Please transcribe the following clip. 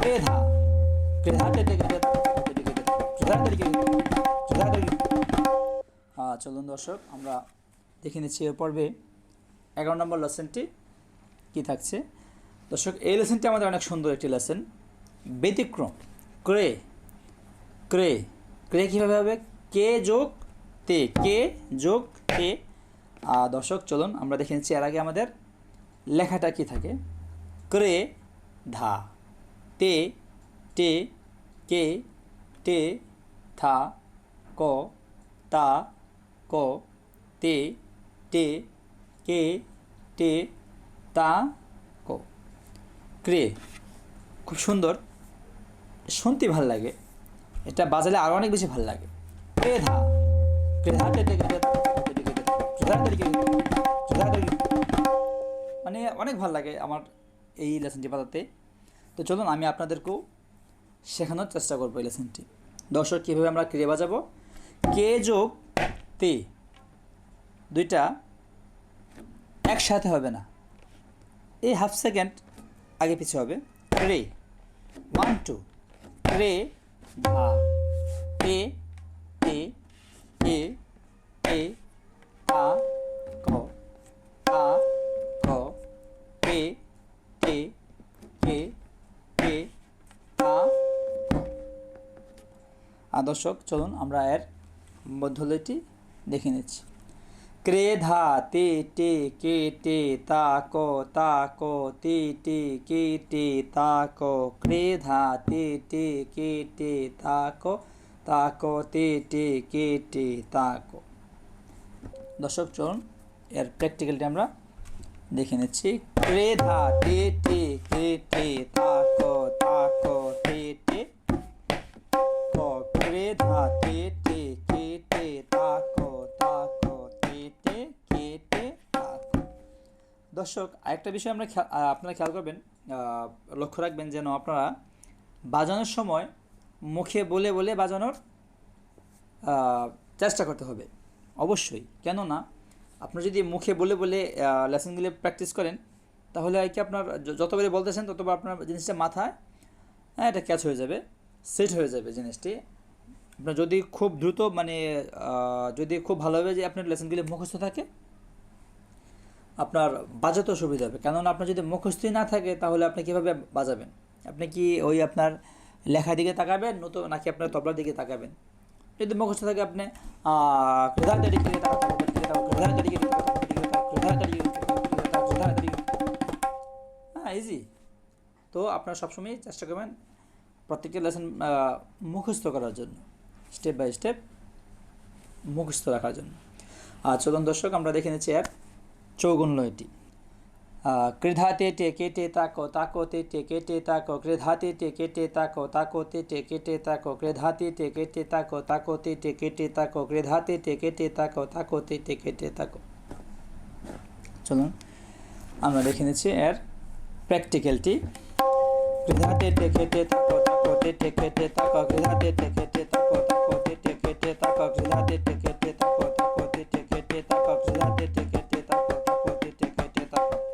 ক্রেধা ক্রেধা চলুন দর্শক আমরা দেখে নিচ্ছি এর পর্বে 11 নম্বর লেসনটি কি থাকছে। দর্শক এই লেসনটি আমাদের অনেক সুন্দর একটি লেসন। ব্যতিক্রম ক্রে ক্রে ক্রে কীভাবে হবে? কে যোগ তে, কে যোগ তে। দর্শক চলুন আমরা দেখে নিচ্ছি এর আগে আমাদের লেখাটা কি থাকে। ক্রে ধা তে টে কে টে থা ক তা ক তে টে কে টে তা ক। ক্রে খুব সুন্দর, শুনতে ভাল লাগে, এটা বাজালে আরও অনেক বেশি ভাল লাগে। ক্রেধা ক্রেধা মানে অনেক ভাল লাগে আমার এই লেসনটি বাজাতে। তো চলুন আমি আপনাদেরকেও শেখানোর চেষ্টা করবো এই লেসনটি। দর্শক কীভাবে আমরা ক্রিয়া বাজাবো। কে যোগ তে দুইটা একসাথে হবে না, এই হাফ সেকেন্ড আগে পিছে হবে। ক্রে 1 2 ক্রে ধা তে তে কে তে তা ক তা ক তে তে কে তে তা ক। দর্শক চলুন আমরা এর মধ্যলয়টি দেখে নিচ্ছি। ক্রে ধা তে টে কে টে তা ক তে টে কে টে তা ক। ক্রে ধা তে টে কে টে তা ক তে টে কে টে তা ক। দর্শক চলুন এর প্র্যাকটিক্যালটি আমরা দেখে নিচ্ছি। ক্রে ধা তে টে কে টে তা ক তে টে ক। ক্রে ধা তে টে কে টে তা ক তে টে কে টে তা ক। দর্শক আরেকটা বিষয় আমরা আপনারা খেয়াল করবেন, লক্ষ্য রাখবেন যেন আপনারা বাজানোর সময় মুখে বলে বলে বাজানোর চেষ্টা করতে হবে অবশ্যই। কেননা আপনি যদি মুখে বলে বলে লেসনগুলি প্র্যাকটিস করেন তাহলে আর কি আপনার যতবারই বলতেছেন ততবার আপনার জিনিসটা মাথায় এটা ক্যাচ হয়ে যাবে, সেট হয়ে যাবে জিনিসটি। আপনার যদি খুব দ্রুত মানে যদি খুব ভালোভাবে যে আপনার লেসনগুলি মুখস্থ থাকে আপনার বাজাতেও সুবিধা হবে। কেননা আপনার যদি মুখস্থই না থাকে তাহলে আপনি কীভাবে বাজাবেন? আপনি কি ওই আপনার লেখার দিকে তাকাবেন নাকি আপনার তবলার দিকে তাকাবেন? যদি মুখস্থ থাকে আপনি হ্যাঁ ইজি। তো আপনারা সবসময় চেষ্টা করবেন প্রত্যেকটা লেসন মুখস্থ করার জন্য, স্টেপ বাই স্টেপ মুখস্থ রাখার জন্য। চলুন দর্শক আমরা দেখে নিচ্ছি এর চৌগুণলয়টি। ক্রেধাতে টে কেটে তাকো তে টে কেটে তাকো ক্রেধাতে টে কেটে তাকো তে টে কেটে তাকো ক্রেধাতে টে কেটে তাকো তে টে কেটে তাকো ক্রেধাতে টে কেটে তাকো তে টে কেটে তাকো। চলুন আমরা দেখে নিচ্ছি এর প্র্যাকটিক্যালটি। ক্রেধাতে টে কেটে তাকো তে টে কেটে তাকো ক্রেধাতে টে কেটে তাকো তে টে কেটে তাকো ক্রেধাতে টে কেটে তাকো তে টে কেটে তাকো ক্রেধাতে